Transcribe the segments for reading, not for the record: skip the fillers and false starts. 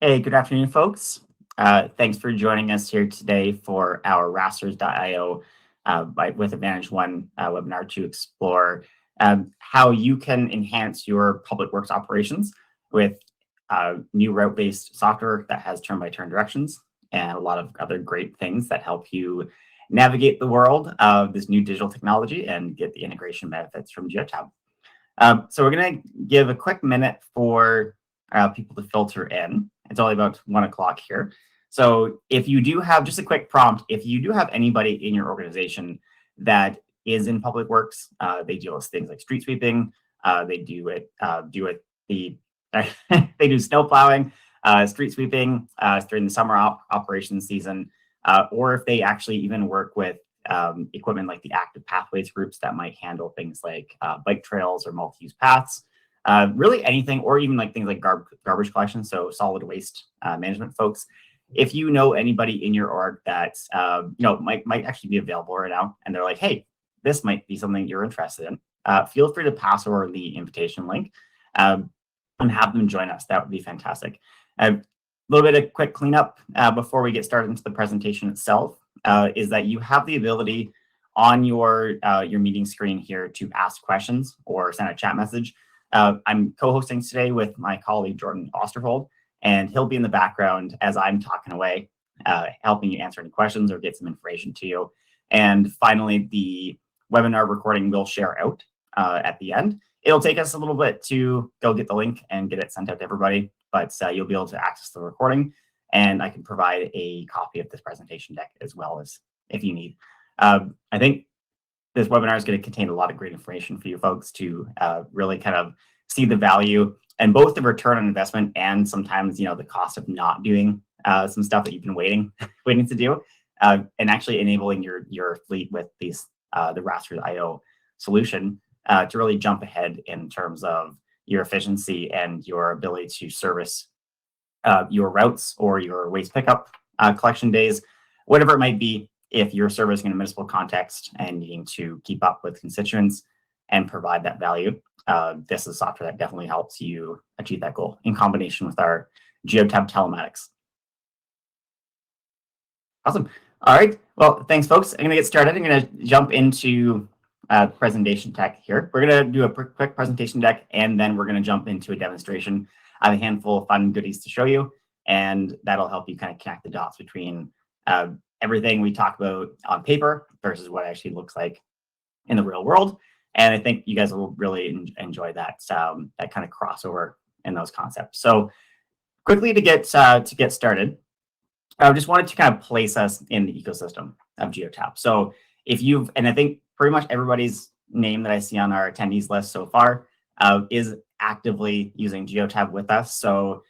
Hey, good afternoon, folks. Thanks for joining us here today for our rasters.io with AdvantageOne webinar to explore how you can enhance your public works operations with new route-based software that has turn-by-turn directions and a lot of other great things that help you navigate the world of this new digital technology and get the integration benefits from Geotab. So we're going to give a quick minute for people to filter in. It's only about 1 o'clock here. So if you do have, just a quick prompt, if you do have anybody in your organization that is in public works, they deal with things like street sweeping, they do they do snow plowing, street sweeping during the summer operations season, or if they actually even work with equipment like the active pathways groups that might handle things like bike trails or multi-use paths, really anything, or even like things like garbage collection, so solid waste management folks. If you know anybody in your org that might actually be available right now, and they're like, hey, this might be something you're interested in, feel free to pass over the invitation link and have them join us. That would be fantastic. A little bit of quick cleanup before we get started into the presentation itself is that you have the ability on your meeting screen here to ask questions or send a chat message. I'm co-hosting today with my colleague, Jordan Osterhold, and he'll be in the background as I'm talking away, helping you answer any questions or get some information to you. And finally, the webinar recording will share out at the end. It'll take us a little bit to go get the link and get it sent out to everybody, but you'll be able to access the recording, and I can provide a copy of this presentation deck as well as if you need. I think this webinar is going to contain a lot of great information for you folks to really kind of see the value and both the return on investment and sometimes, the cost of not doing some stuff that you've been waiting to do, and actually enabling your fleet with these the Rasters.io solution to really jump ahead in terms of your efficiency and your ability to service your routes or your waste pickup collection days, whatever it might be. If you're servicing in a municipal context and needing to keep up with constituents and provide that value, this is software that definitely helps you achieve that goal in combination with our Geotab telematics. Awesome. All right. Well, thanks, folks. I'm going to get started. I'm going to jump into presentation deck here. We're going to do a quick presentation deck, and then we're going to jump into a demonstration. I have a handful of fun goodies to show you, and that'll help you kind of connect the dots between everything we talk about on paper versus what it actually looks like in the real world. And I think you guys will really enjoy that kind of crossover in those concepts. So quickly to get started, I just wanted to kind of place us in the ecosystem of Geotab. So and I think pretty much everybody's name that I see on our attendees list so far is actively using Geotab with us. So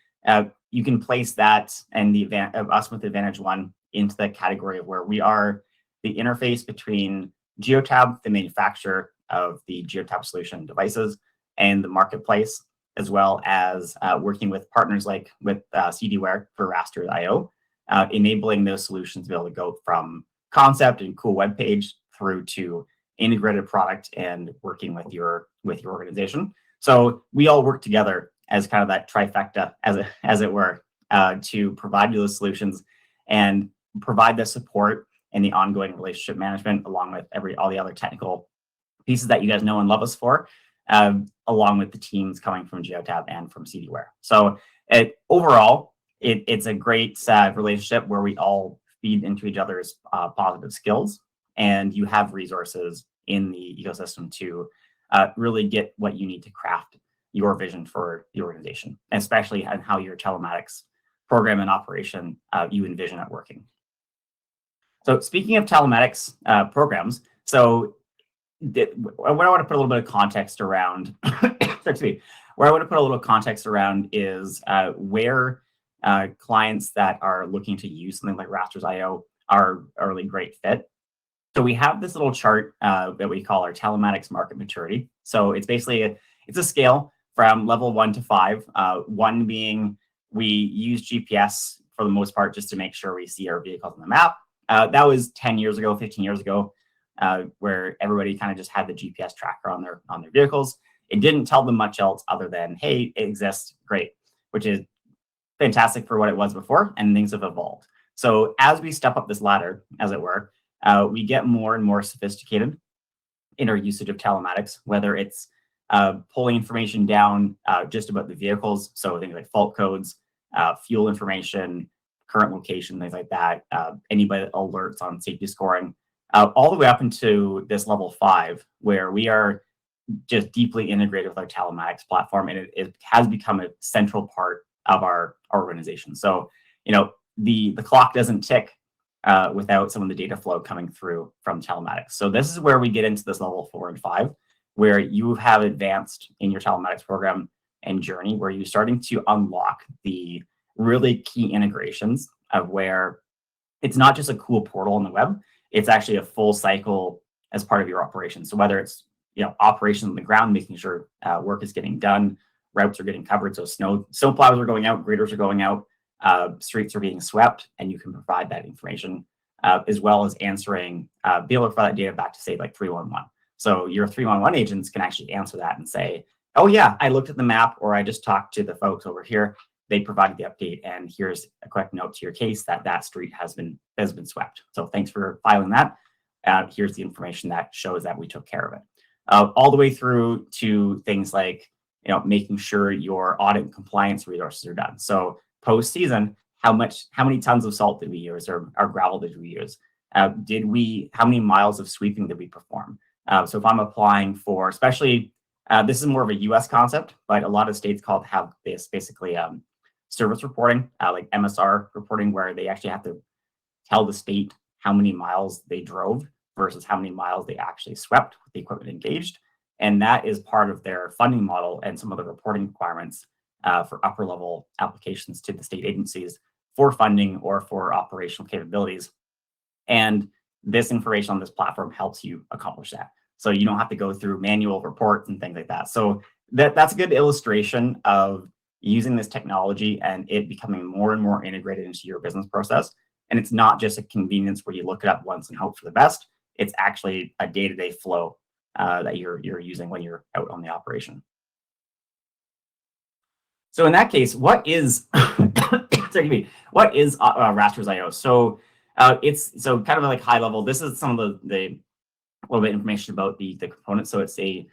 you can place that and us with AdvantageOne into the category of where we are the interface between Geotab, the manufacturer of the Geotab solution devices, and the marketplace, as well as working with partners like with CDware for Rasters.io, enabling those solutions to be able to go from concept and cool web page through to integrated product and working with your organization. So we all work together as kind of that trifecta, as it were, to provide you those solutions and provide the support and the ongoing relationship management, along with all the other technical pieces that you guys know and love us for, along with the teams coming from Geotab and from CDware. So overall, it's a great relationship where we all feed into each other's positive skills, and you have resources in the ecosystem to really get what you need to craft your vision for the organization, especially on how your telematics program and operation you envision it working. So speaking of telematics programs, so what I want to put a little bit of context around, where I want to put a little context around is where clients that are looking to use something like Rasters.io are a really great fit. So we have this little chart that we call our telematics market maturity. So it's basically it's a scale from level 1 to 5. 1 being we use GPS for the most part just to make sure we see our vehicles on the map. That was 10 years ago, 15 years ago, where everybody kind of just had the GPS tracker on their vehicles. It didn't tell them much else other than, hey, it exists, great, which is fantastic for what it was before, and things have evolved. So as we step up this ladder, as it were, we get more and more sophisticated in our usage of telematics, whether it's pulling information down just about the vehicles, so things like fault codes, fuel information, current location, things like that, anybody alerts on safety scoring, all the way up into this level 5, where we are just deeply integrated with our telematics platform, and it has become a central part of our organization. So, the clock doesn't tick without some of the data flow coming through from telematics. So this is where we get into this level 4 and 5, where you have advanced in your telematics program and journey, where you're starting to unlock the really key integrations of where it's not just a cool portal on the web, it's actually a full cycle as part of your operation. So whether it's operations on the ground, making sure work is getting done, routes are getting covered, so snow plows are going out, graders are going out, streets are being swept, and you can provide that information, as well as answering, be able to provide that data back to, say, like 311. So your 311 agents can actually answer that and say, oh yeah, I looked at the map, or I just talked to the folks over here. They provided the update, and here's a quick note to your case that street has been swept. So thanks for filing that. Here's the information that shows that we took care of it. All the way through to things like making sure your audit and compliance resources are done. So post-season, how many tons of salt did we use, or gravel did we use? How many miles of sweeping did we perform? So if I'm applying for, especially, this is more of a US concept, but a lot of states have this basically service reporting, like MSR reporting, where they actually have to tell the state how many miles they drove versus how many miles they actually swept with the equipment engaged. And that is part of their funding model and some of the reporting requirements for upper level applications to the state agencies for funding or for operational capabilities. And this information on this platform helps you accomplish that. So you don't have to go through manual reports and things like that. So that's a good illustration of using this technology and it becoming more and more integrated into your business process. And it's not just a convenience where you look it up once and hope for the best. It's actually a day-to-day flow that you're using when you're out on the operation. So in that case, what is Rasters.io? So it's kind of like high level. This is some of the little bit of information about the components. So it's a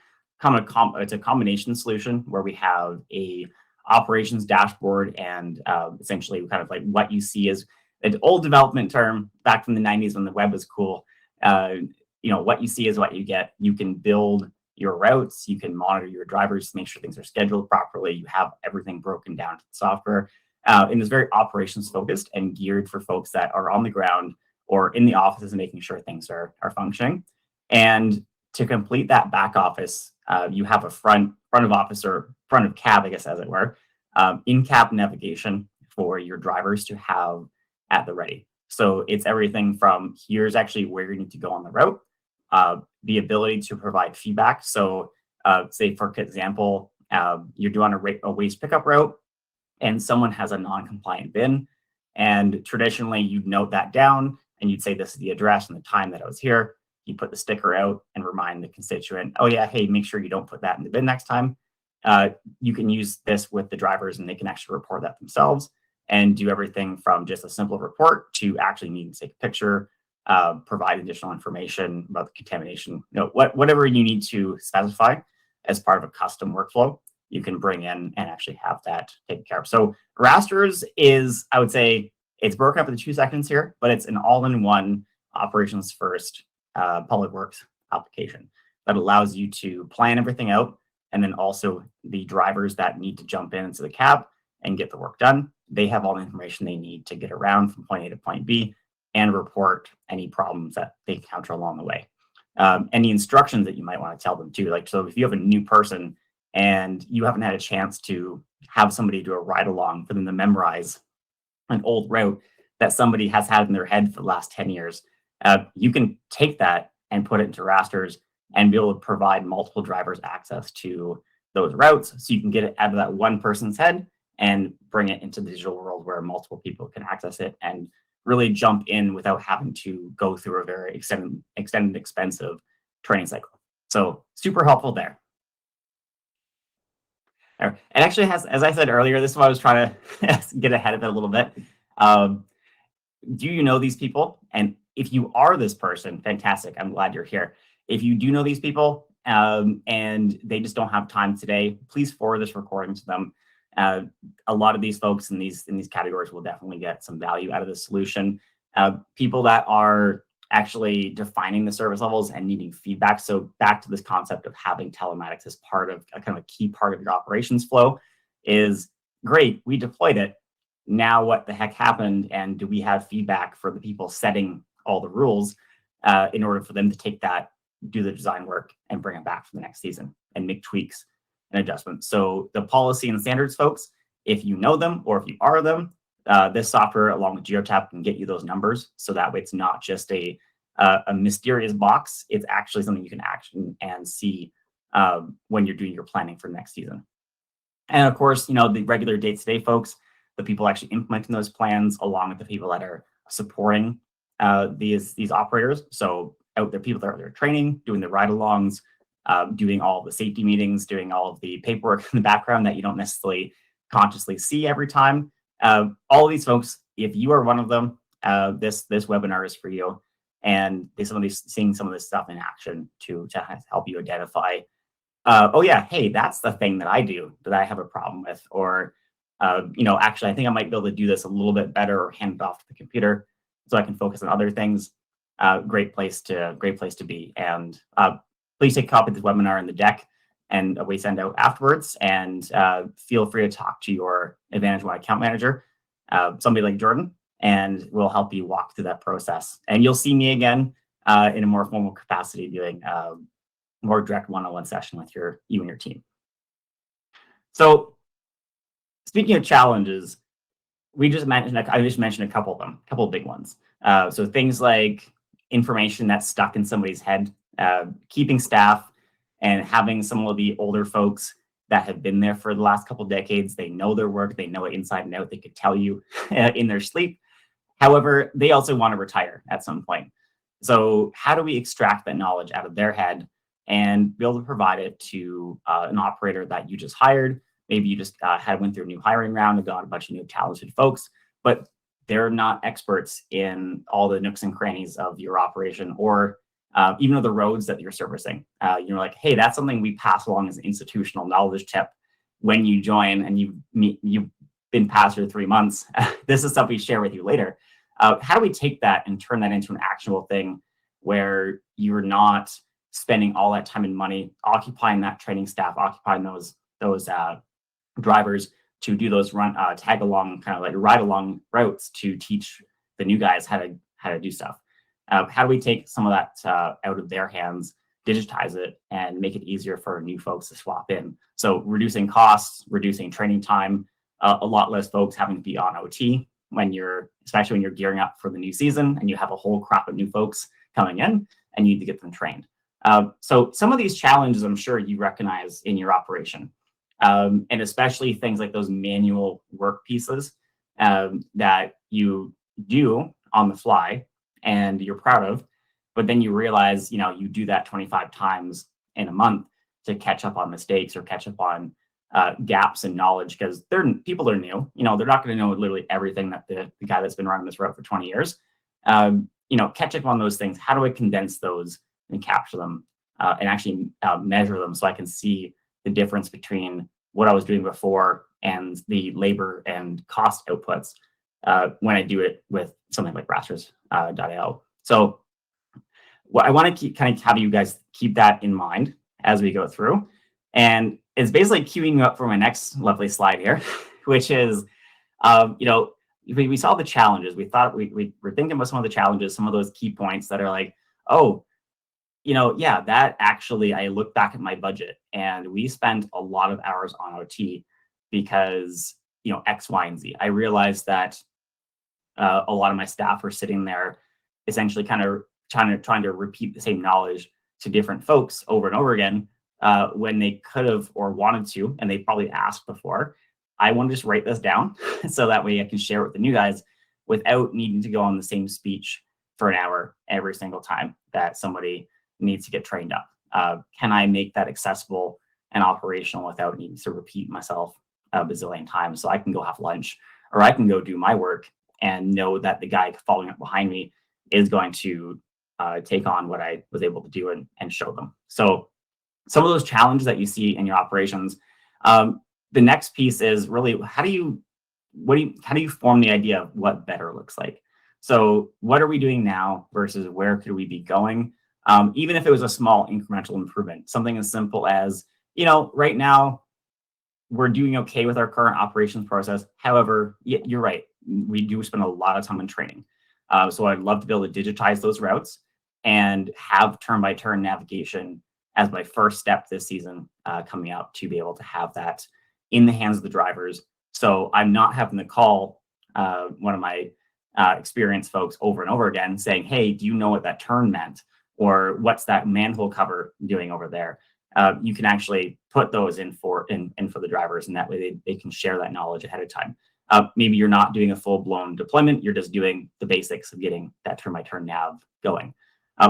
combination solution where we have a operations dashboard, and essentially kind of like what you see is an old development term back from the 90s when the web was cool. What you see is what you get. You can build your routes, you can monitor your drivers to make sure things are scheduled properly. You have everything broken down to the software. And it's very operations focused and geared for folks that are on the ground or in the offices and making sure things are functioning. And to complete that back office, you have a front of office, or front of cab, I guess, as it were, in-cab navigation for your drivers to have at the ready. So it's everything from here's actually where you need to go on the route, the ability to provide feedback. So say, for example, you're doing a waste pickup route and someone has a non-compliant bin. And traditionally, you'd note that down and you'd say, this is the address and the time that I was here. You put the sticker out and remind the constituent, oh yeah, hey, make sure you don't put that in the bin next time. You can use this with the drivers and they can actually report that themselves and do everything from just a simple report to actually needing to take a picture, provide additional information about the contamination, whatever you need to specify as part of a custom workflow, you can bring in and actually have that taken care of. So Rasters is, I would say, it's broken up into 2 sections here, but it's an all-in-one operations first public works application that allows you to plan everything out. And then also the drivers that need to jump into the cab and get the work done, they have all the information they need to get around from point A to point B and report any problems that they encounter along the way. Any instructions that you might want to tell them too. Like, so if you have a new person and you haven't had a chance to have somebody do a ride along for them to memorize an old route that somebody has had in their head for the last 10 years, you can take that and put it into Rasters and be able to provide multiple drivers access to those routes. So you can get it out of that one person's head and bring it into the digital world where multiple people can access it and really jump in without having to go through a very extended expensive training cycle. So super helpful there. And actually has, as I said earlier, this is why I was trying to get ahead of it a little bit. Do you know these people? And if you are this person, fantastic. I'm glad you're here. If you do know these people and they just don't have time today, please forward this recording to them. A lot of these folks in these categories will definitely get some value out of the solution. People that are actually defining the service levels and needing feedback. So back to this concept of having telematics as part of a kind of a key part of your operations flow is great. We deployed it. Now what the heck happened? And do we have feedback for the people setting all the rules in order for them to take that, do the design work and bring it back for the next season and make tweaks and adjustments? So the policy and standards folks, if you know them or if you are them, this software along with Geotab can get you those numbers. So that way it's not just a mysterious box. It's actually something you can action and see when you're doing your planning for next season. And of course, the regular day-to-day folks, the people actually implementing those plans, along with the people that are supporting these operators. So out there, people that are there training, doing the ride-alongs, doing all the safety meetings, doing all of the paperwork in the background that you don't necessarily consciously see every time. All of these folks, if you are one of them, this webinar is for you. And seeing some of this stuff in action to help you identify, oh yeah, hey, that's the thing that I do that I have a problem with, or actually, I think I might be able to do this a little bit better or hand it off to the computer so I can focus on other things. Great place to be. And please take a copy of this webinar in the deck and we send out afterwards. And feel free to talk to your AdvantageOne account manager, somebody like Jordan, and we'll help you walk through that process. And you'll see me again in a more formal capacity doing more direct one-on-one session with you and your team. So speaking of challenges, I just mentioned a couple of them, a couple of big ones. So things like information that's stuck in somebody's head, keeping staff and having some of the older folks that have been there for the last couple of decades. They know their work, they know it inside and out. They could tell you in their sleep. However, they also want to retire at some point. So how do we extract that knowledge out of their head and be able to provide it to an operator that you just hired? Maybe you just went through a new hiring round and got a bunch of new talented folks, but they're not experts in all the nooks and crannies of your operation or even of the roads that you're servicing. You're like, hey, that's something we pass along as an institutional knowledge tip when you join and you've been past your 3 months. This is stuff we share with you later. How do we take that and turn that into an actionable thing where you're not spending all that time and money occupying that training staff, occupying those drivers to do those tag along, kind of like ride along routes to teach the new guys how to do stuff? How do we take some of that out of their hands, digitize it, and make it easier for new folks to swap in? So reducing costs, reducing training time, a lot less folks having to be on OT especially when you're gearing up for the new season and you have a whole crop of new folks coming in and you need to get them trained. So some of these challenges, I'm sure you recognize in your operation. And especially things like those manual work pieces that you do on the fly and you're proud of, but then you realize, you do that 25 times in a month to catch up on mistakes or catch up on gaps in knowledge, because people are new. They're not going to know literally everything that the guy that's been running this route for 20 years. Catch up on those things. How do I condense those and capture them and actually measure them so I can see the difference between what I was doing before and the labor and cost outputs when I do it with something like Rasters.io. So what I want to kind of have you guys keep that in mind as we go through. And it's basically queuing you up for my next lovely slide here, which is, we saw the challenges. We thought we were thinking about some of the challenges, some of those key points that are like, oh, yeah, that actually, I look back at my budget and we spent a lot of hours on OT because, X, Y, and Z. I realized that a lot of my staff are sitting there essentially kind of trying to repeat the same knowledge to different folks over and over again when they could have or wanted to, and they probably asked before. I want to just write this down so that way I can share it with the new guys without needing to go on the same speech for an hour every single time that somebody needs to get trained up. Can I make that accessible and operational without needing to repeat myself a bazillion times. So I can go have lunch, or I can go do my work and know that the guy following up behind me is going to take on what I was able to do and show them. So some of those challenges that you see in your operations. The next piece is really how do you form the idea of what better looks like? So what are we doing now versus where could we be going? Even if it was a small incremental improvement, something as simple as, right now we're doing okay with our current operations process. However, you're right. We do spend a lot of time in training. So I'd love to be able to digitize those routes and have turn-by-turn navigation as my first step this season coming up, to be able to have that in the hands of the drivers. So I'm not having to call one of my experienced folks over and over again saying, hey, do you know what that turn meant? Or what's that manhole cover doing over there? You can actually put those in for the drivers, and that way they can share that knowledge ahead of time. Maybe you're not doing a full-blown deployment, you're just doing the basics of getting that turn-by-turn nav going.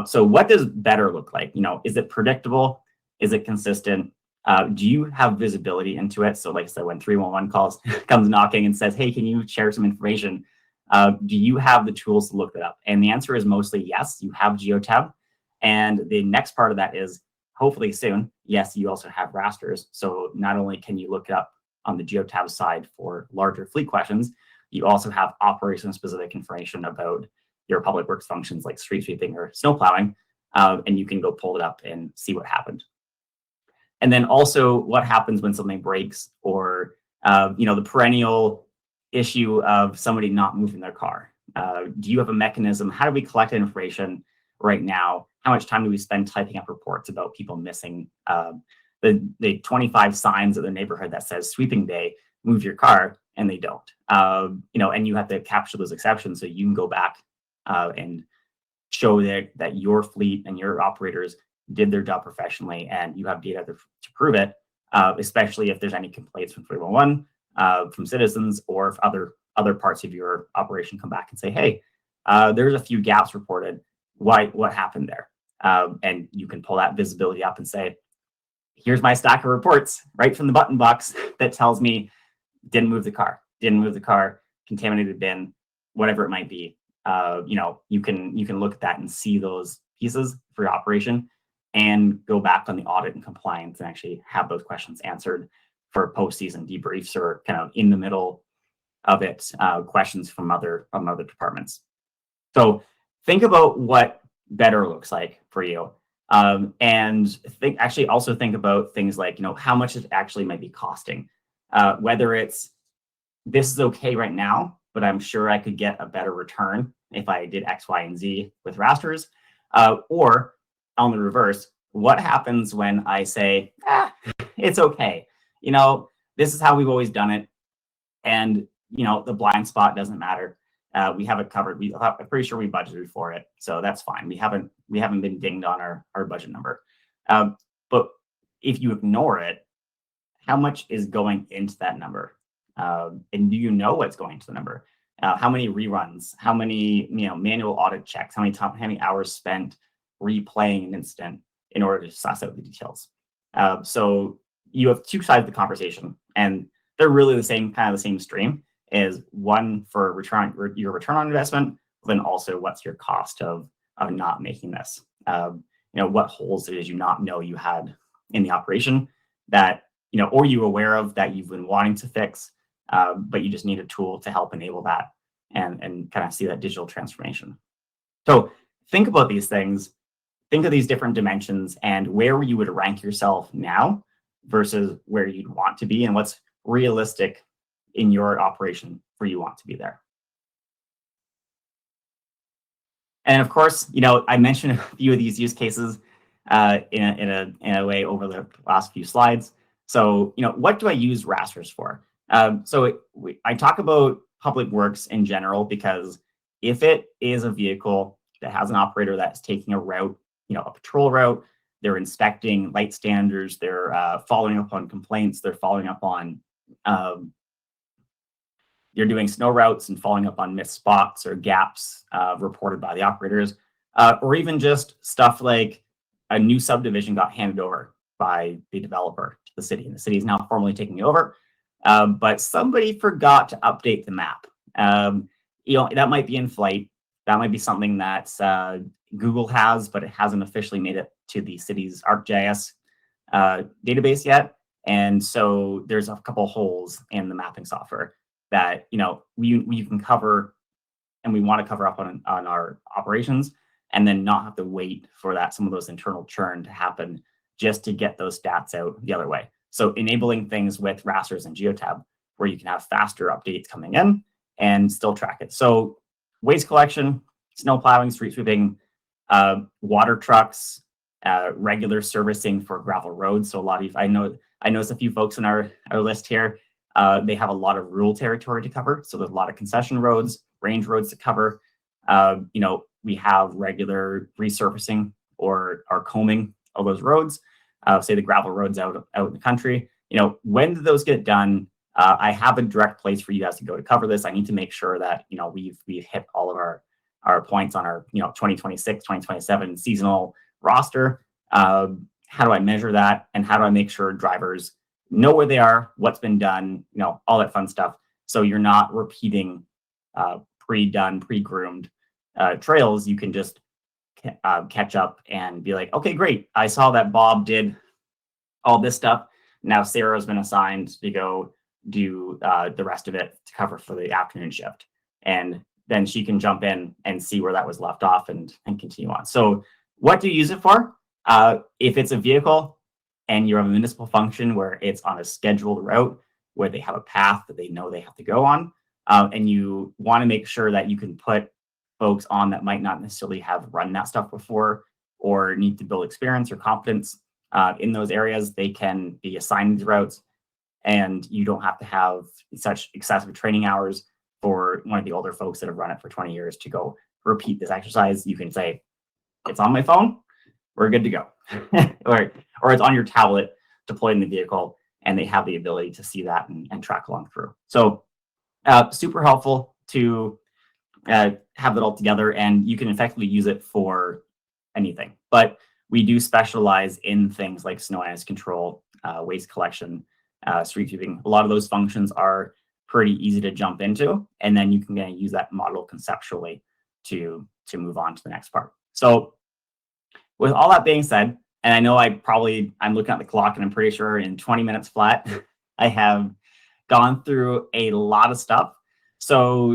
So what does better look like? Is it predictable? Is it consistent? Do you have visibility into it? So like I said, when 311 comes knocking and says, hey, can you share some information? Do you have the tools to look that up? And the answer is mostly yes, you have Geotab. And the next part of that is, hopefully soon, yes, you also have rasters. So not only can you look it up on the Geotab side for larger fleet questions, you also have operation-specific information about your public works functions like street sweeping or snow plowing, and you can go pull it up and see what happened. And then also what happens when something breaks, or the perennial issue of somebody not moving their car. Do you have a mechanism? How do we collect information right now? How much time do we spend typing up reports about people missing the 25 signs of the neighborhood that says sweeping day, move your car, and they don't? And you have to capture those exceptions so you can go back and show that your fleet and your operators did their job professionally, and you have data to prove it, especially if there's any complaints from 311, from citizens, or if other parts of your operation come back and say, hey, there's a few gaps reported. What happened there? And you can pull that visibility up and say, here's my stack of reports right from the button box that tells me didn't move the car, contaminated bin, whatever it might be. You can look at that and see those pieces for your operation and go back on the audit and compliance and actually have those questions answered for postseason debriefs, or kind of in the middle of it, questions from other departments. So think about what better looks like for you. And think about things like, how much it actually might be costing. Whether it's, this is okay right now, but I'm sure I could get a better return if I did X, Y, and Z with rasters. Or on the reverse, what happens when I say, it's okay. This is how we've always done it. And, the blind spot doesn't matter. We have it covered. I'm pretty sure we budgeted for it, so that's fine. We haven't been dinged on our budget number. But if you ignore it, how much is going into that number? And do you know what's going into the number? How many reruns? How many manual audit checks? How many hours spent replaying an incident in order to suss out the details? So you have two sides of the conversation, and they're really the same stream. Is one for your return on investment, then also what's your cost of not making this? What holes did you not know you had in the operation that or you aware of that you've been wanting to fix, but you just need a tool to help enable that and kind of see that digital transformation. So think about these things, think of these different dimensions and where you would rank yourself now versus where you'd want to be, and what's realistic in your operation where you want to be there. And of course, I mentioned a few of these use cases in a way over the last few slides. So, what do I use rasters for? I talk about public works in general because if it is a vehicle that has an operator that's taking a route, a patrol route, they're inspecting light standards, they're following up on complaints, they're following up on you're doing snow routes and following up on missed spots or gaps reported by the operators, or even just stuff like a new subdivision got handed over by the developer the city, and the city is now formally taking it over. But somebody forgot to update the map. That might be in flight. That might be something that Google has, but it hasn't officially made it to the city's ArcGIS database yet. And so there's a couple holes in the mapping software that we can cover, and we want to cover up on our operations, and then not have to wait for some of those internal churn to happen just to get those stats out the other way. So enabling things with rasters and Geotab where you can have faster updates coming in and still track it. So waste collection, snow plowing, street sweeping, water trucks, regular servicing for gravel roads. So a lot of I noticed a few folks in our list here. They have a lot of rural territory to cover. So there's a lot of concession roads, range roads to cover. We have regular resurfacing or combing of those roads. Say the gravel roads out in the country. When do those get done? I have a direct place for you guys to go to cover this. I need to make sure that we've hit all of our points on our 2026, 2027 seasonal roster. How do I measure that, and how do I make sure drivers know where they are, what's been done, all that fun stuff, so you're not repeating pre-done, pre-groomed trails. You can just catch up and be like, okay, great, I saw that Bob did all this stuff. Now Sarah's been assigned to go do the rest of it to cover for the afternoon shift, and then she can jump in and see where that was left off and continue on. So what do you use it for? If it's a vehicle and you have a municipal function where it's on a scheduled route where they have a path that they know they have to go on, and you want to make sure that you can put folks on that might not necessarily have run that stuff before or need to build experience or confidence in those areas, they can be assigned these routes, and you don't have to have such excessive training hours for one of the older folks that have run it for 20 years to go repeat this exercise. You can say, it's on my phone, we're good to go. or it's on your tablet deployed in the vehicle, and they have the ability to see that and track along through. So super helpful to have it all together, and you can effectively use it for anything. But we do specialize in things like snow and ice control, waste collection, street sweeping. A lot of those functions are pretty easy to jump into, and then you can use that model conceptually to move on to the next part. So with all that being said, and I know I'm looking at the clock, and I'm pretty sure in 20 minutes flat, I have gone through a lot of stuff. So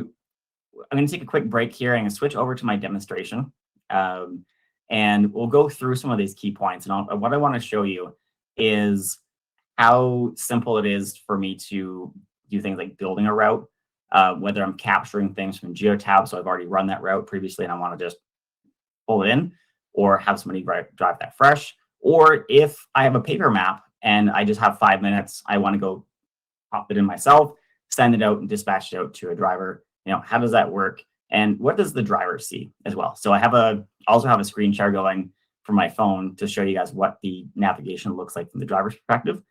I'm going to take a quick break here and switch over to my demonstration. And we'll go through some of these key points. And what I want to show you is how simple it is for me to do things like building a route, whether I'm capturing things from Geotab, so I've already run that route previously and I want to just pull it in, or have somebody drive that fresh. Or if I have a paper map and I just have 5 minutes, I want to go pop it in myself, send it out and dispatch it out to a driver. How does that work? And what does the driver see as well? So I also have a screen share going from my phone to show you guys what the navigation looks like from the driver's perspective.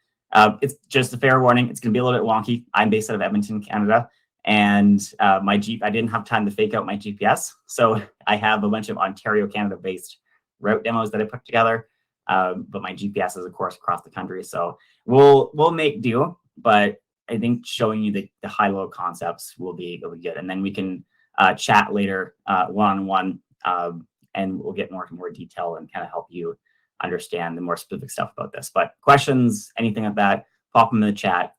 It's just a fair warning, it's going to be a little bit wonky. I'm based out of Edmonton, Canada, and I didn't have time to fake out my GPS. So I have a bunch of Ontario, Canada-based route demos that I put together, but my GPS is, of course, across the country. So we'll make do, but I think showing you the high-low concepts will be good. And then we can chat later one-on-one, and we'll get more detail and kind of help you understand the more specific stuff about this. But questions, anything like that, pop them in the chat.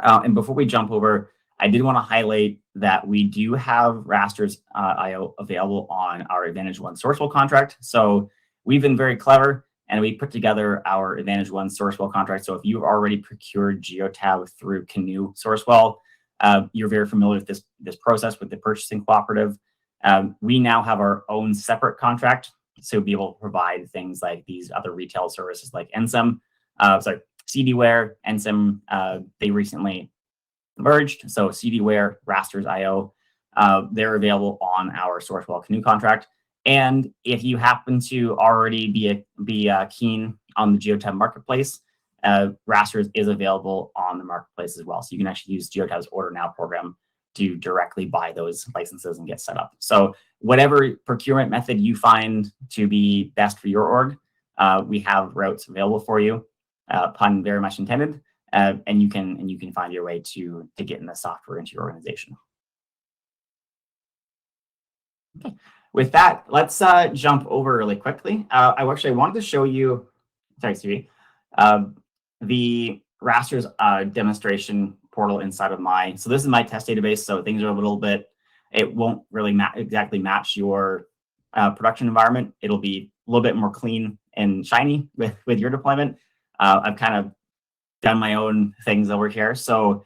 And before we jump over, I did want to highlight that we do have Rasters IO available on our AdvantageOne Sourcewell contract. So we've been very clever, and we put together our AdvantageOne Sourcewell contract. So if you've already procured Geotab through Canoe Sourcewell, you're very familiar with this process with the purchasing cooperative. We now have our own separate contract, so be able to provide things like these other retail services like NSIM, CDware, NSIM. They recently merged, so CDware, Rasters IO, they're available on our Sourcewell Canoe contract. And if you happen to already be keen on the Geotab marketplace, Rasters is available on the marketplace as well. So you can actually use Geotab's Order Now program to directly buy those licenses and get set up. So whatever procurement method you find to be best for your org, we have routes available for you. pun very much intended, and you can find your way to get in the software into your organization. Okay. With that, let's jump over really quickly. I wanted to show you, sorry, Stevie, the rasters demonstration portal inside of so this is my test database, so things are a little bit, it won't really exactly match your production environment. It'll be a little bit more clean and shiny with your deployment. I've kind of done my own things over here. So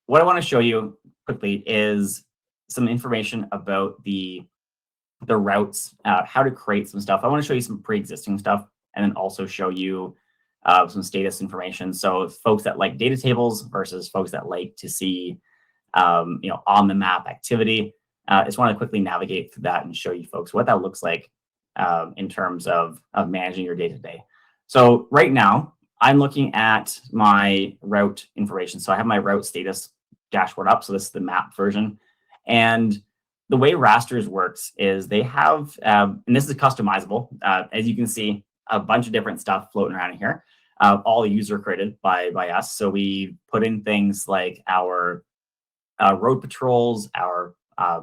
what I want to show you quickly is some information about the routes, how to create some stuff. I want to show you some pre-existing stuff, and then also show you some status information. So folks that like data tables versus folks that like to see, on the map activity. I just want to quickly navigate through that and show you folks what that looks like in terms of managing your day-to-day. So right now, I'm looking at my route information. So I have my route status dashboard up. So this is the map version. And the way rasters works is they have, and this is customizable. As you can see, a bunch of different stuff floating around in here, all user created by us. So we put in things like our road patrols, our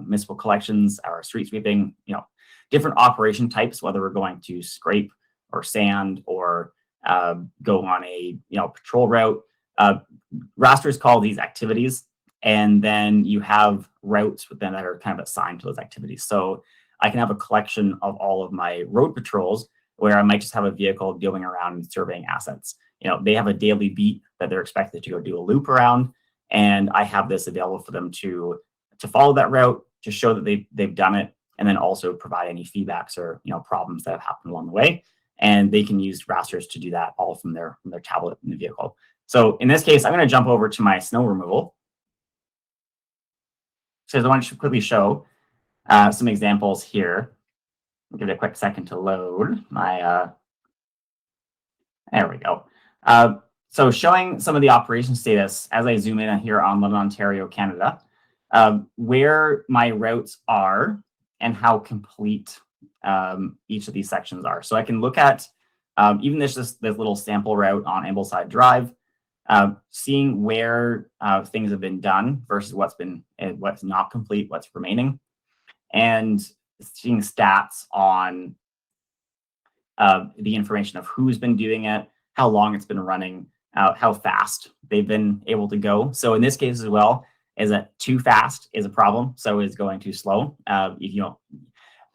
municipal collections, our street sweeping, different operation types, whether we're going to scrape or sand or go on a patrol route. Rasters call these activities, and then you have routes within that are kind of assigned to those activities. So I can have a collection of all of my road patrols where I might just have a vehicle going around and surveying assets. They have a daily beat that they're expected to go do a loop around, and I have this available for them to follow that route, to show that they've done it, and then also provide any feedbacks or problems that have happened along the way. And they can use rasters to do that all from their tablet in the vehicle. So in this case, I'm going to jump over to my snow removal. So I want to quickly show some examples here. I'll give it a quick second to load my, there we go. So showing some of the operation status as I zoom in here on London, Ontario, Canada, where my routes are and how complete each of these sections are. So I can look at even this little sample route on Ambleside Drive, seeing where things have been done versus what's not complete, what's remaining, and seeing stats on the information of who's been doing it, how long it's been running, how fast they've been able to go. So in this case as well, is that too fast is a problem, so is going too slow.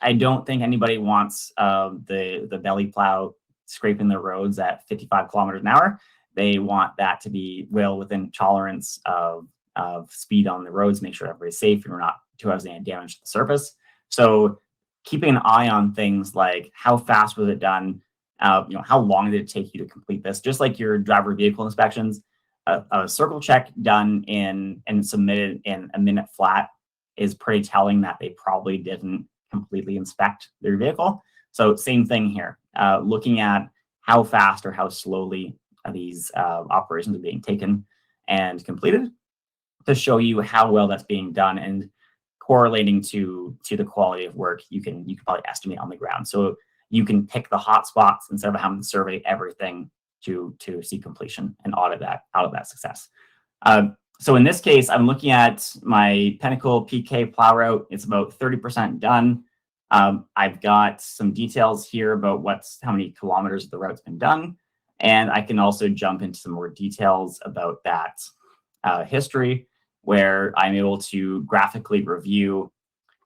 I don't think anybody wants the belly plow scraping the roads at 55 kilometers an hour. They want that to be well within tolerance of speed on the roads, make sure everybody's safe and we're not causing any damage to the surface. So keeping an eye on things like how fast was it done, how long did it take you to complete this? Just like your driver vehicle inspections, a circle check done and submitted in a minute flat is pretty telling that they probably didn't completely inspect their vehicle. So same thing here, looking at how fast or how slowly these operations are being taken and completed to show you how well that's being done, and correlating to the quality of work you can probably estimate on the ground. So you can pick the hot spots instead of having to survey everything to see completion and audit that out of that success. So in this case, I'm looking at my Pinnacle PK plow route. It's about 30% done. I've got some details here about how many kilometers the route's been done. And I can also jump into some more details about that history, where I'm able to graphically review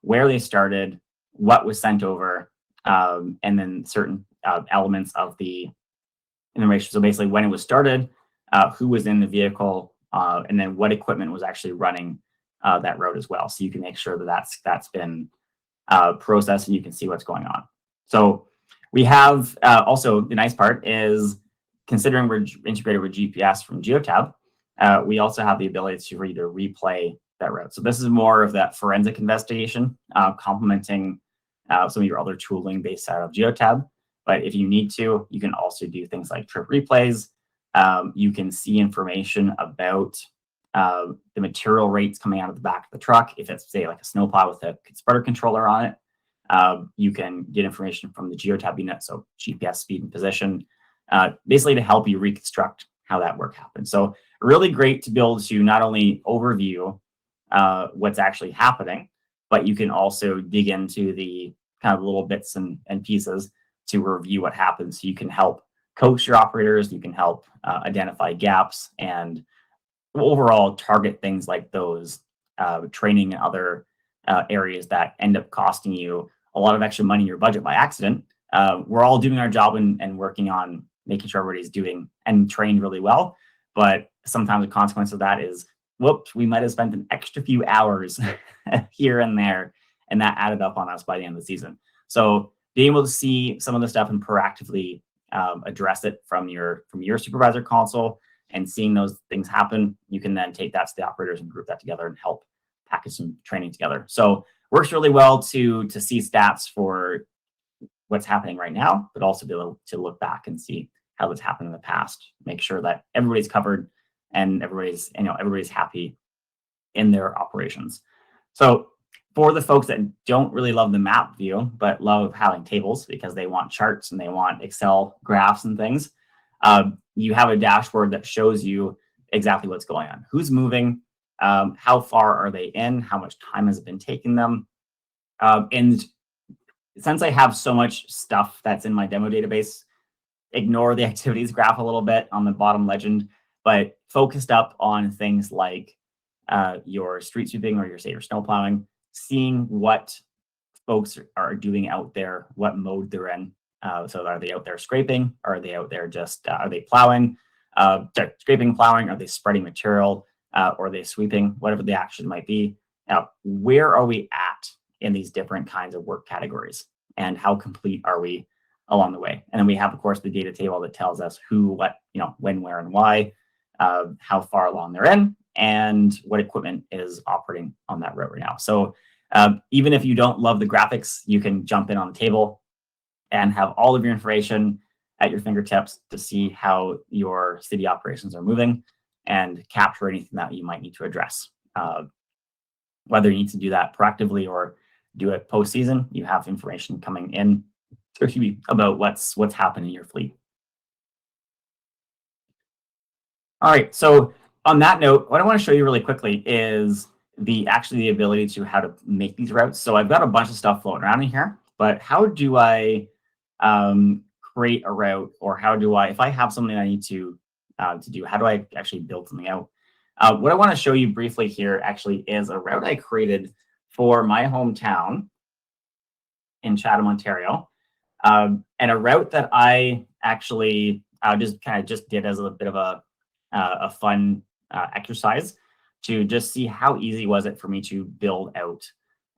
where they started, what was sent over, and then certain elements of the information. So basically when it was started, who was in the vehicle, and then what equipment was actually running that road as well. So you can make sure that that's been processed and you can see what's going on. So we have also the nice part is, considering we're integrated with GPS from Geotab, we also have the ability to either replay that route. So this is more of that forensic investigation, complementing some of your other tooling based out of Geotab. But if you need to, you can also do things like trip replays. You can see information about the material rates coming out of the back of the truck. If it's, say, like a snowplow with a spreader controller on it, you can get information from the Geotab unit, so GPS speed and position. basically to help you reconstruct how that work happened. So really great to be able to not only overview what's actually happening, but you can also dig into the kind of little bits and pieces to review what happens. So you can help coach your operators, you can help identify gaps, and overall target things like those training and other areas that end up costing you a lot of extra money in your budget by accident. We're all doing our job and working on making sure everybody's doing and trained really well. But sometimes the consequence of that is, whoops, we might have spent an extra few hours here and there, and that added up on us by the end of the season. So being able to see some of the stuff and proactively address it from your supervisor console and seeing those things happen, you can then take that to the operators and group that together and help package some training together. So works really well to see stats for what's happening right now, but also be able to look back and see how it's happened in the past, make sure that everybody's covered and everybody's happy in their operations. So for the folks that don't really love the map view, but love having tables because they want charts and they want Excel graphs and things, you have a dashboard that shows you exactly what's going on, who's moving, how far are they in, how much time has it been taking them. And since I have so much stuff that's in my demo database, ignore the activities graph a little bit on the bottom legend, but focused up on things like your street sweeping or your snow plowing, seeing what folks are doing out there, what mode they're in. So are they out there scraping? Are they out there just, are they plowing? Scraping, plowing, are they spreading material? Or are they sweeping? Whatever the action might be. Now, where are we at in these different kinds of work categories? And how complete are we along the way? And then we have, of course, the data table that tells us who, what, when, where, and why, how far along they're in, and what equipment is operating on that route right now. So even if you don't love the graphics, you can jump in on the table and have all of your information at your fingertips to see how your city operations are moving and capture anything that you might need to address. Whether you need to do that proactively or do it post-season, you have information coming in about what's happening in your fleet. All right, so on that note, what I want to show you really quickly is the ability to how to make these routes. So I've got a bunch of stuff floating around in here, but how do I create a route, or how do I, if I have something I need to do, how do I actually build something out? What I want to show you briefly here actually is a route I created for my hometown in Chatham, Ontario, and a route that I actually just did as a bit of a fun exercise to just see how easy was it for me to build out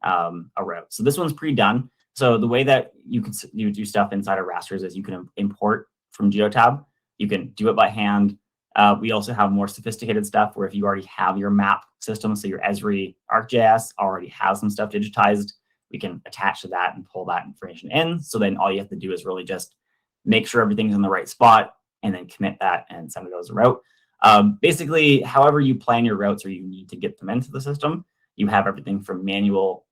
a route. So this one's pre-done. So the way that you do stuff inside of rasters is you can import from Geotab. You can do it by hand. We also have more sophisticated stuff where if you already have your map system, so your Esri ArcGIS already has some stuff digitized, we can attach to that and pull that information in. So then all you have to do is really just make sure everything's in the right spot and then commit that and send it as a route. Basically, however you plan your routes or you need to get them into the system, you have everything from manual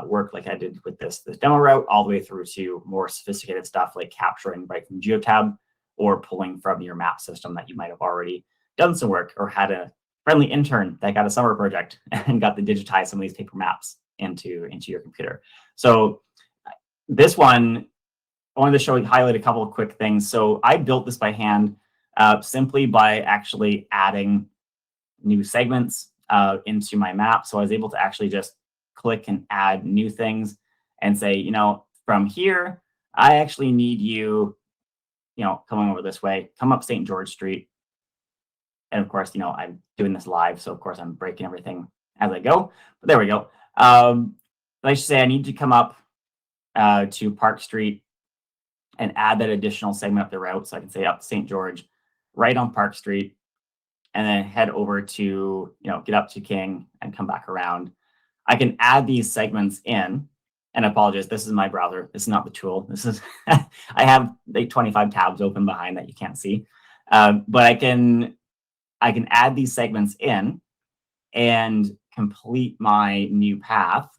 work like I did with this demo route all the way through to more sophisticated stuff like capturing right from Geotab or pulling from your map system that you might have already done some work or had a friendly intern that got a summer project and got to digitize some of these paper maps into your computer. So this one, I wanted to highlight a couple of quick things. So I built this by hand simply by actually adding new segments into my map. So I was able to actually just click and add new things and say, from here, I actually need you, coming over this way, come up St. George Street. And of course, I'm doing this live, so of course I'm breaking everything as I go. But there we go. Let's just say I need to come up to Park Street and add that additional segment up the route. So I can say up St. George, right on Park Street, and then head over to, get up to King and come back around. I can add these segments in, and I apologize, this is my browser. This is not the tool. This is, I have like 25 tabs open behind that you can't see. But I can add these segments in and complete my new path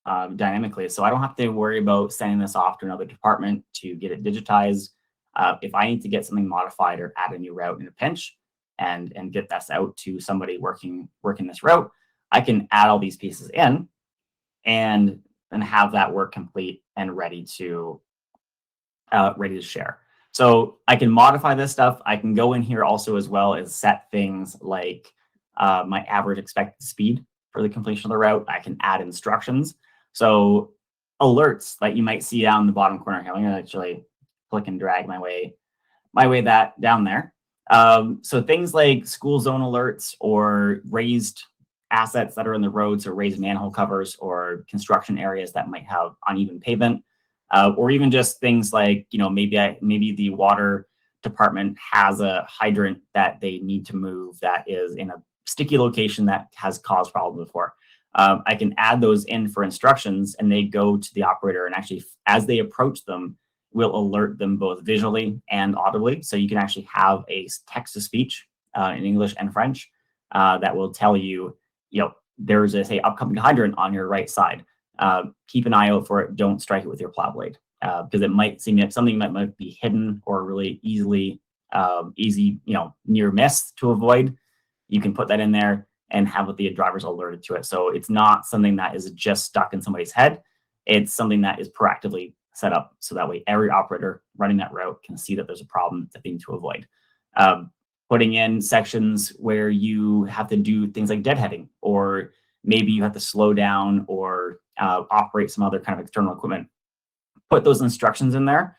dynamically. So I don't have to worry about sending this off to another department to get it digitized. If I need to get something modified or add a new route in a pinch and get this out to somebody working this route, I can add all these pieces in and have that work complete and ready to share. So I can modify this stuff. I can go in here also as well as set things like my average expected speed for the completion of the route. I can add instructions. So alerts that you might see down in the bottom corner here. I'm going to actually click and drag my way that down there. So things like school zone alerts or raised assets that are in the roads or raised manhole covers or construction areas that might have uneven pavement, or even just things like, maybe the water department has a hydrant that they need to move that is in a sticky location that has caused problems before. I can add those in for instructions, and they go to the operator, and actually as they approach them, will alert them both visually and audibly. So you can actually have a text-to-speech in English and French that will tell you, there's a, say, upcoming hydrant on your right side. Keep an eye out for it. Don't strike it with your plow blade, because it might seem like something that might be hidden or really easy, near miss to avoid. You can put that in there and have the drivers alerted to it. So it's not something that is just stuck in somebody's head. It's something that is proactively set up so that way every operator running that route can see that there's a problem that they need to avoid. Putting in sections where you have to do things like deadheading, or maybe you have to slow down or operate some other kind of external equipment. Put those instructions in there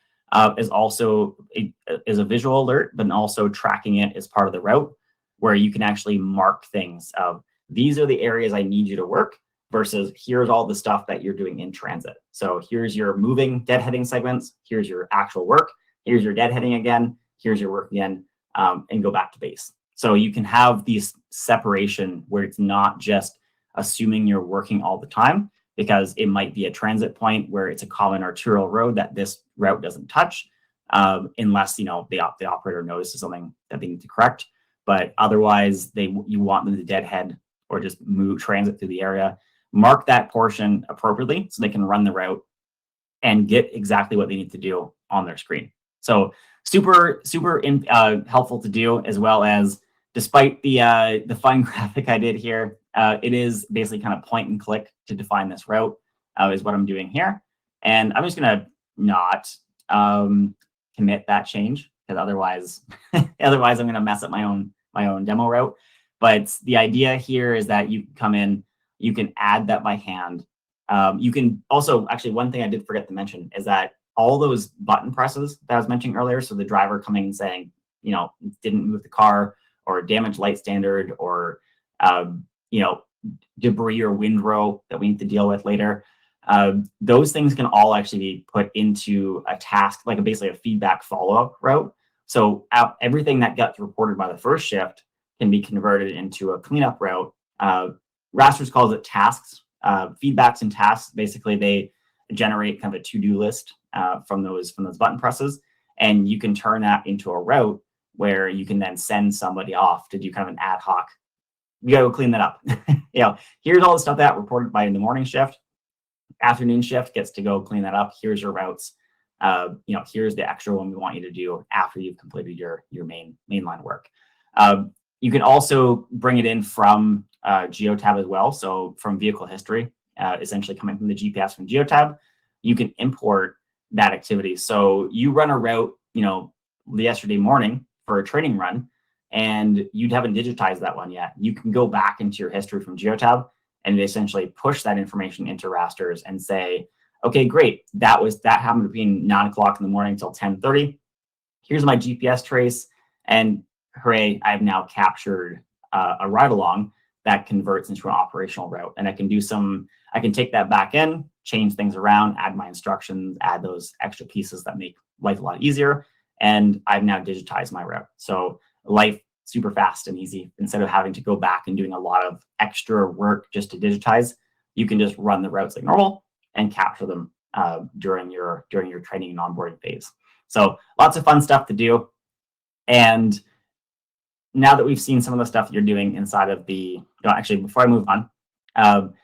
is also is a visual alert, but also tracking it as part of the route, where you can actually mark things of, these are the areas I need you to work, versus here's all the stuff that you're doing in transit. So here's your moving deadheading segments, here's your actual work, here's your deadheading again, here's your work again, and go back to base. So you can have these separation where it's not just assuming you're working all the time, because it might be a transit point where it's a common arterial road that this route doesn't touch, unless the operator notices something that they need to correct. But otherwise, you want them to deadhead or just move transit through the area. Mark that portion appropriately so they can run the route and get exactly what they need to do on their screen. So super helpful to do, as well as, despite the fun graphic I did here, it is basically kind of point and click to define this route, is what I'm doing here. And I'm just going to not commit that change, because otherwise I'm going to mess up my own demo route. But the idea here is that you come in, you can add that by hand. You can also, actually, one thing I did forget to mention is that all those button presses that I was mentioning earlier, so the driver coming and saying, didn't move the car, or damaged light standard, or debris or windrow that we need to deal with later, those things can all actually be put into a task, like basically a feedback follow-up route. So everything that got reported by the first shift can be converted into a cleanup route. Rasters calls it tasks. Feedbacks and tasks, basically they generate kind of a to-do list from those button presses, and you can turn that into a route where you can then send somebody off to do kind of an ad hoc, you got to go clean that up. Here's all the stuff that reported by in the morning shift. Afternoon shift gets to go clean that up. Here's your routes. Here's the extra one we want you to do after you've completed your mainline work. You can also bring it in from Geotab as well. So from vehicle history, essentially coming from the GPS from Geotab, you can import that activity. So you run a route, yesterday morning for a training run, and you haven't digitized that one yet. You can go back into your history from Geotab and essentially push that information into rasters and say, okay, great. That happened between 9 o'clock in the morning until 10:30. Here's my GPS trace, and hooray, I've now captured a ride along that converts into an operational route. And I can take that back in, change things around, add my instructions, add those extra pieces that make life a lot easier. And I've now digitized my route. So life super fast and easy. Instead of having to go back and doing a lot of extra work just to digitize, you can just run the routes like normal and capture them during your training and onboarding phase. So lots of fun stuff to do. And now that we've seen some of the stuff you're doing inside of actually, before I move on,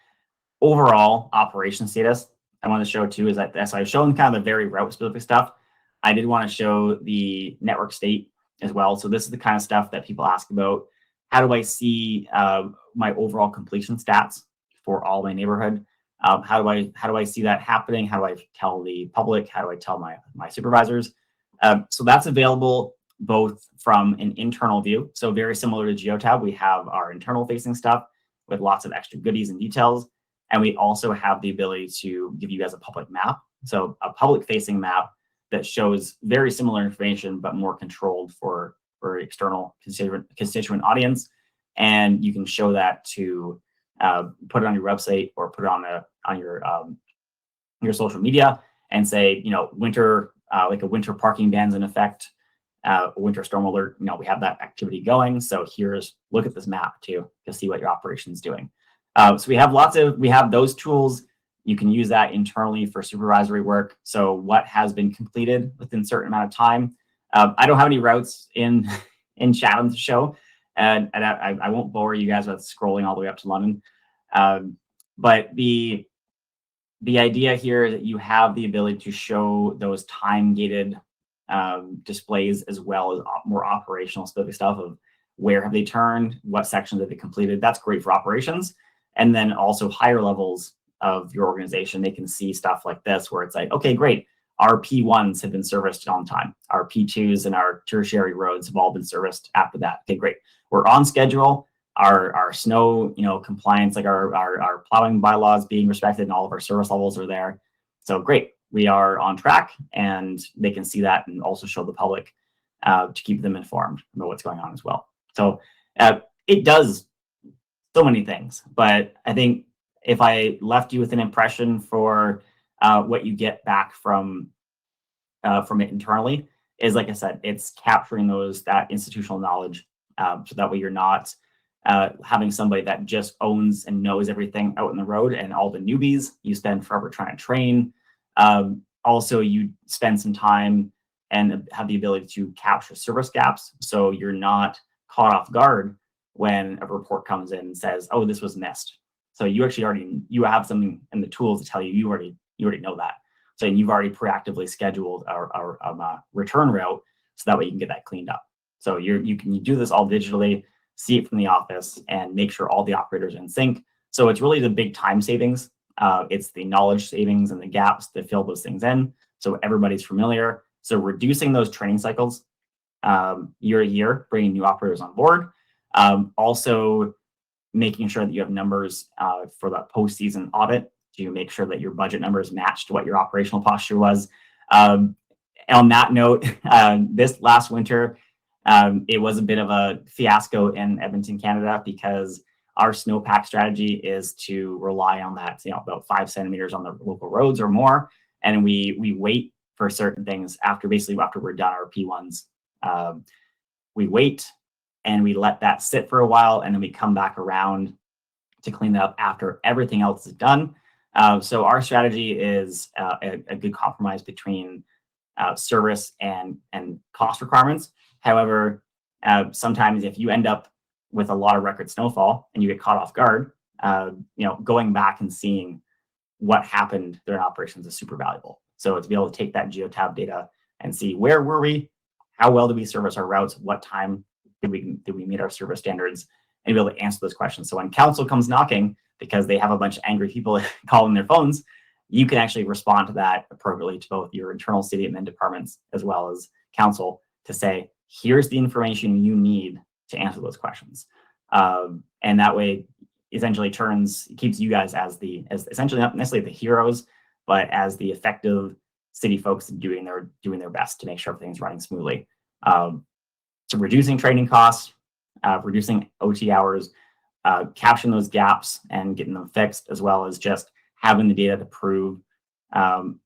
overall operation status, I want to show too is that, so I've shown kind of the very route specific stuff. I did want to show the network state as well. So this is the kind of stuff that people ask about. How do I see my overall completion stats for all my neighborhood? How do I see that happening? How do I tell the public? How do I tell my supervisors? So that's available both from an internal view. So very similar to Geotab, we have our internal facing stuff with lots of extra goodies and details. And we also have the ability to give you guys a public map. So a public facing map that shows very similar information, but more controlled for external constituent audience. And you can show that to put it on your website or put it on your social media and say, you know, winter, like a winter parking ban's in effect, winter storm alert, you know, we have that activity going. So look at this map to see what your operation's doing. So we have those tools. You can use that internally for supervisory work. So what has been completed within a certain amount of time. I don't have any routes in Chatham to show, and I won't bore you guys with scrolling all the way up to London. But the idea here is that you have the ability to show those time-gated displays as well as more operational specific stuff of where have they turned, what sections have they completed. That's great for operations. And then also higher levels of your organization, they can see stuff like this where it's like, okay, great. Our P1s have been serviced on time. Our P2s and our tertiary roads have all been serviced after that. Okay, great. We're on schedule. Our snow, you know, compliance, like our plowing bylaws being respected and all of our service levels are there. So great. We are on track, and they can see that and also show the public to keep them informed about what's going on as well. So it does so many things, but I think if I left you with an impression for what you get back from it internally, is like I said, it's capturing that institutional knowledge, so that way you're not having somebody that just owns and knows everything out in the road, and all the newbies you spend forever trying to train. Also, you spend some time and have the ability to capture service gaps, so you're not caught off guard when a report comes in and says, "Oh, this was missed." So you actually you have something in the tools to tell you already know that. So you've already proactively scheduled our return route, so that way you can get that cleaned up. So you can do this all digitally, see it from the office, and make sure all the operators are in sync. So it's really the big time savings. It's the knowledge savings and the gaps that fill those things in, so everybody's familiar. So reducing those training cycles year to year, bringing new operators on board. Also making sure that you have numbers for that postseason audit to make sure that your budget numbers matched what your operational posture was. On that note, this last winter, it was a bit of a fiasco in Edmonton, Canada, because our snowpack strategy is to rely on that, about 5 centimeters on the local roads or more. And we wait for certain things after we're done our P1s. We wait and we let that sit for a while, and then we come back around to clean that up after everything else is done. So our strategy is a good compromise between service and cost requirements. However, sometimes if you end up with a lot of record snowfall and you get caught off guard, going back and seeing what happened during operations is super valuable. So to be able to take that Geotab data and see where were we, how well did we service our routes, what time did we meet our service standards, and be able to answer those questions. So when council comes knocking because they have a bunch of angry people calling their phones, you can actually respond to that appropriately to both your internal city admin departments as well as council to say, here's the information you need to answer those questions. And that way essentially keeps you guys as essentially not necessarily the heroes, but as the effective city folks doing their best to make sure everything's running smoothly. So reducing training costs, reducing OT hours, capturing those gaps and getting them fixed, as well as just having the data to prove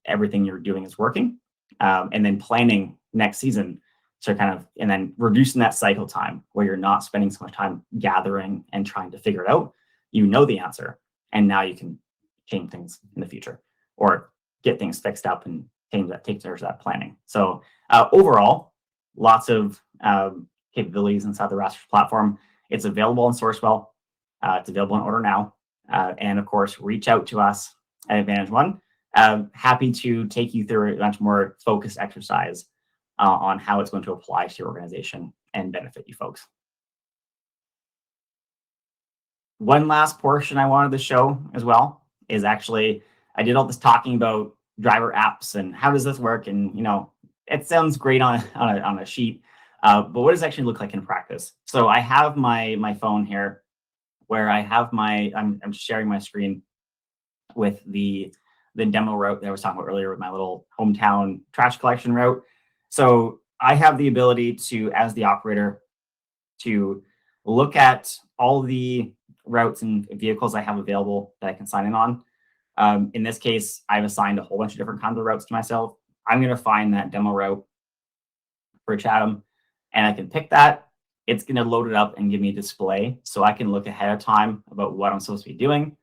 everything you're doing is working, and then planning next season to and then reducing that cycle time where you're not spending so much time gathering and trying to figure it out. You know the answer, and now you can change things in the future or get things fixed up and take care of that planning. So overall, lots of capabilities inside the Raster platform. It's available on Sourcewell. It's available on Order Now. And of course, reach out to us at AdvantageOne. happy to take you through a much more focused exercise on how it's going to apply to your organization and benefit you folks. One last portion I wanted to show as well is actually, I did all this talking about driver apps and how does this work, and it sounds great on a sheet, but what does it actually look like in practice? So I have my phone here, where I have I'm sharing my screen with the demo route that I was talking about earlier with my little hometown trash collection route. So I have the ability to, as the operator, to look at all the routes and vehicles I have available that I can sign in on. In this case, I've assigned a whole bunch of different kinds of routes to myself. I'm going to find that demo route for Chatham, and I can pick that. It's going to load it up and give me a display, so I can look ahead of time about what I'm supposed to be doing.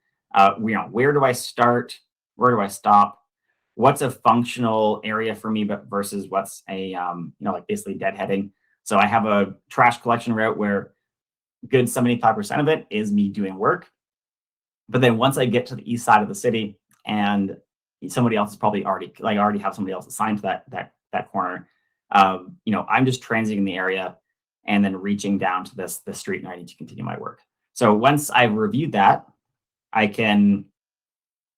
Where do I start? Where do I stop? What's a functional area for me, but versus what's a like basically deadheading. So I have a trash collection route where good 75% of it is me doing work. But then once I get to the east side of the city and somebody else is probably already have somebody else assigned to that corner, I'm just transiting the area and then reaching down to this street, and I need to continue my work. So once I've reviewed that, I can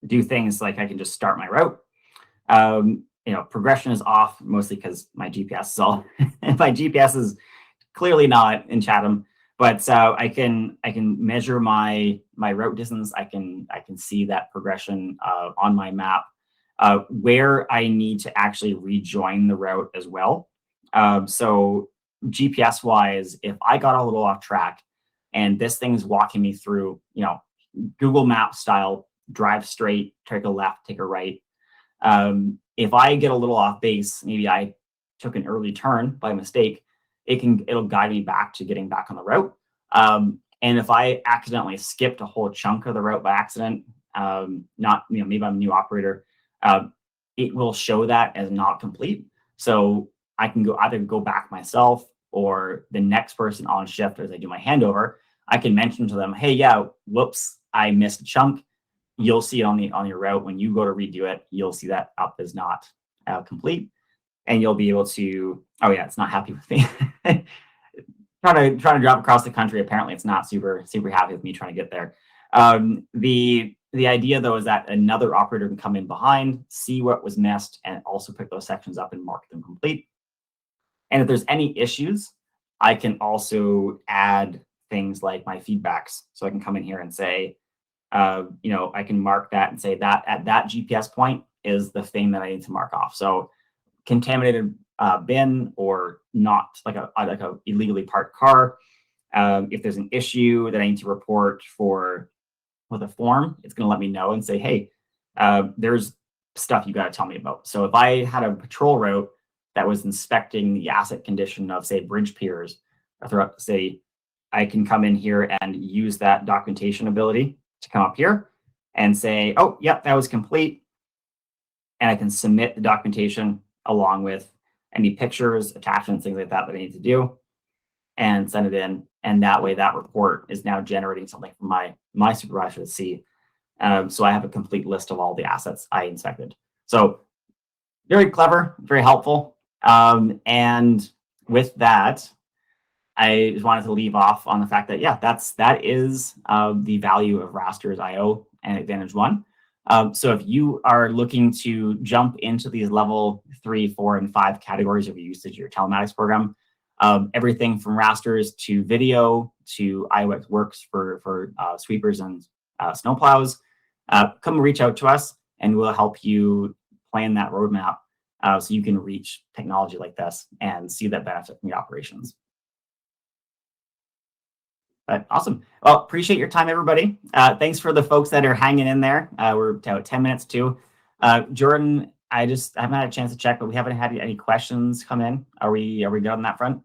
do things like I can just start my route. Progression is off mostly because my GPS is all my GPS is clearly not in Chatham. But I can measure my route distance. I can see that progression on my map, where I need to actually rejoin the route as well. So GPS wise, if I got a little off track and this thing's walking me through, Google Maps style, drive straight, take a left, take a right. If I get a little off base, maybe I took an early turn by mistake, it'll guide me back to getting back on the route. And if I accidentally skipped a whole chunk of the route by accident, maybe I'm a new operator, it will show that as not complete. So I can either go back myself, or the next person on shift as I do my handover, I can mention to them, hey, yeah, whoops, I missed a chunk. You'll see it on your route. When you go to redo it, you'll see that up is not complete. And you'll be able to, oh yeah, it's not happy with me. trying to drive across the country. Apparently it's not super happy with me trying to get there. The idea though is that another operator can come in behind, see what was missed, and also pick those sections up and mark them complete. And if there's any issues, I can also add things like my feedbacks. So I can come in here and say, I can mark that and say that at that GPS point is the thing that I need to mark off. So contaminated bin, or not, like a illegally parked car. If there's an issue that I need to report with a form, it's going to let me know and say, hey, there's stuff you got to tell me about. So if I had a patrol route that was inspecting the asset condition of, say, bridge piers throughout the city, I can come in here and use that documentation ability to come up here and say, oh, yep, that was complete. And I can submit the documentation along with any pictures, attachments, things like that I need to do, and send it in. And that way that report is now generating something for my supervisor to see. So I have a complete list of all the assets I inspected. So very clever, very helpful. And with that, I just wanted to leave off on the fact that, yeah, that is the value of Rasters.io and AdvantageOne. So if you are looking to jump into these level 3, 4, and 5 categories of usage of your telematics program, everything from rasters to video to iWX Works for sweepers and snowplows, come reach out to us and we'll help you plan that roadmap so you can reach technology like this and see that benefit from your operations. But awesome. Well, appreciate your time, everybody. Thanks for the folks that are hanging in there. We're about 10 minutes too. Jordan, I haven't had a chance to check, but we haven't had any questions come in. Are we good on that front?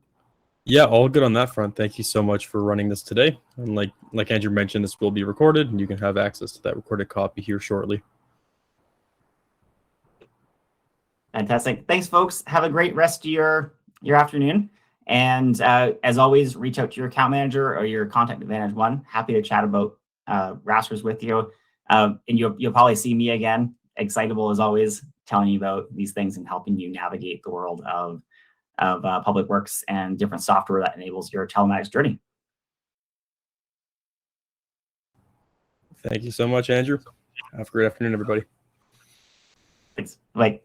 Yeah, all good on that front. Thank you so much for running this today. And like Andrew mentioned, this will be recorded, and you can have access to that recorded copy here shortly. Fantastic. Thanks, folks. Have a great rest of your afternoon. And as always, reach out to your account manager or your contact AdvantageOne. Happy to chat about Rasters with you. And you'll probably see me again excitable as always, telling you about these things and helping you navigate the world of public works and different software that enables your telematics journey. Thank you so much, Andrew. Have a great afternoon, everybody. Thanks. Bye.